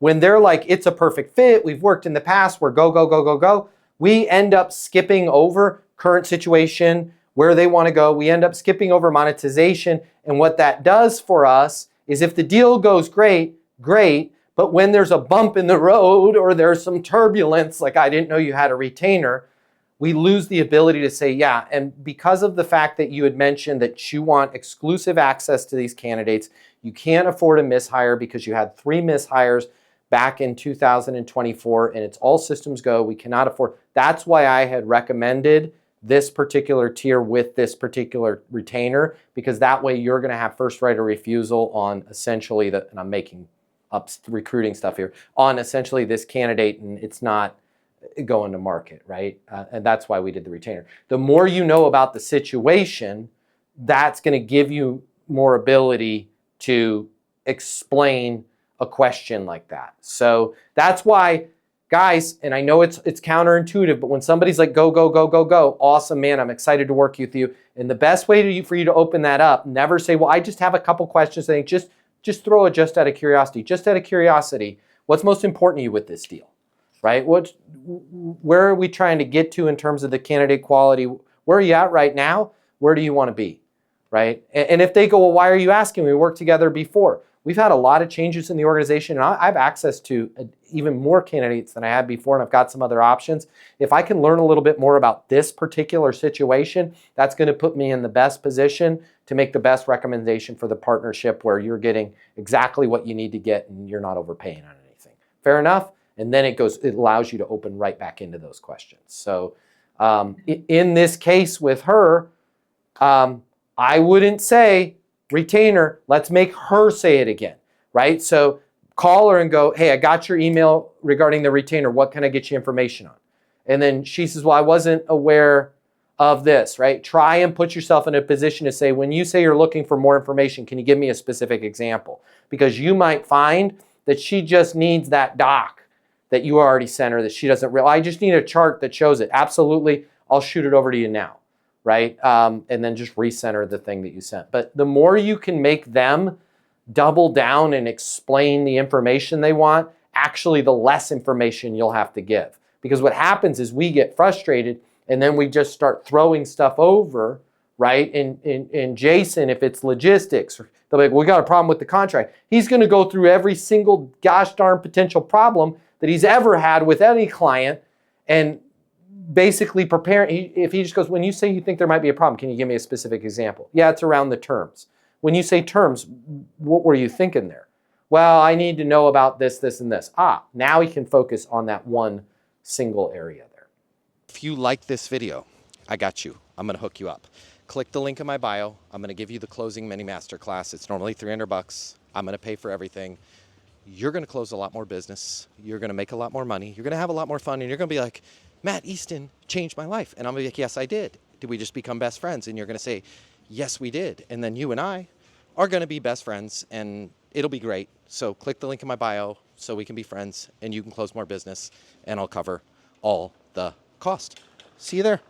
when they're like, it's a perfect fit, we've worked in the past, we're go, go, go, go, go, we end up skipping over current situation, where they want to go. We end up skipping over monetization. And what that does for us is if the deal goes great, great. But when there's a bump in the road or there's some turbulence, like I didn't know you had a retainer, we lose the ability to say, yeah. And because of the fact that you had mentioned that you want exclusive access to these candidates, you can't afford a mishire because you had 3 mishires back in 2024 and it's all systems go. We cannot afford. That's why I had recommended this particular tier with this particular retainer, because that way you're going to have first right of refusal on essentially and I'm making up recruiting stuff here, on essentially this candidate, and it's not going to market, right? And that's why we did the retainer. The more you know about the situation, that's going to give you more ability to explain a question like that. So that's why, guys, and I know it's counterintuitive, but when somebody's like, go, go, go, go, go, awesome, man, I'm excited to work with you. And the best way for you to open that up, never say, well, I just have a couple questions. I think just throw a just out of curiosity. Just out of curiosity, what's most important to you with this deal, right? Where are we trying to get to in terms of the candidate quality? Where are you at right now? Where do you want to be, right? And if they go, well, why are you asking? We worked together before. We've had a lot of changes in the organization, and I have access to even more candidates than I had before, and I've got some other options. If I can learn a little bit more about this particular situation, that's going to put me in the best position to make the best recommendation for the partnership where you're getting exactly what you need to get and you're not overpaying on anything. Fair enough? And then it allows you to open right back into those questions. So in this case with her, I wouldn't say, retainer, let's make her say it again, right? So call her and go, hey, I got your email regarding the retainer. What can I get you information on? And then she says, well, I wasn't aware of this, right? Try and put yourself in a position to say, when you say you're looking for more information, can you give me a specific example? Because you might find that she just needs that doc that you already sent her that she doesn't realize. I just need a chart that shows it. Absolutely. I'll shoot it over to you now. Right? And then just recenter the thing that you sent. But the more you can make them double down and explain the information they want, actually the less information you'll have to give. Because what happens is we get frustrated and then we just start throwing stuff over, right? And Jason, if it's logistics, they'll be like, we got a problem with the contract. He's going to go through every single gosh darn potential problem that he's ever had with any client and basically preparing. If he just goes, when you say you think there might be a problem, can you give me a specific example? Yeah, it's around the terms. When you say terms, what were you thinking there? Well, I need to know about this, this, and this. Now he can focus on that one single area there. If you like this video, I got you. I'm going to hook you up. Click the link in my bio. I'm going to give you the closing mini masterclass. It's normally $300. I'm going to pay for everything. You're going to close a lot more business. You're going to make a lot more money. You're going to have a lot more fun, and you're going to be like, Matt Easton changed my life. And I'm going to be like, yes, I did. Did we just become best friends? And you're going to say, yes, we did. And then you and I are going to be best friends, and it'll be great. So click the link in my bio so we can be friends, and you can close more business, and I'll cover all the cost. See you there.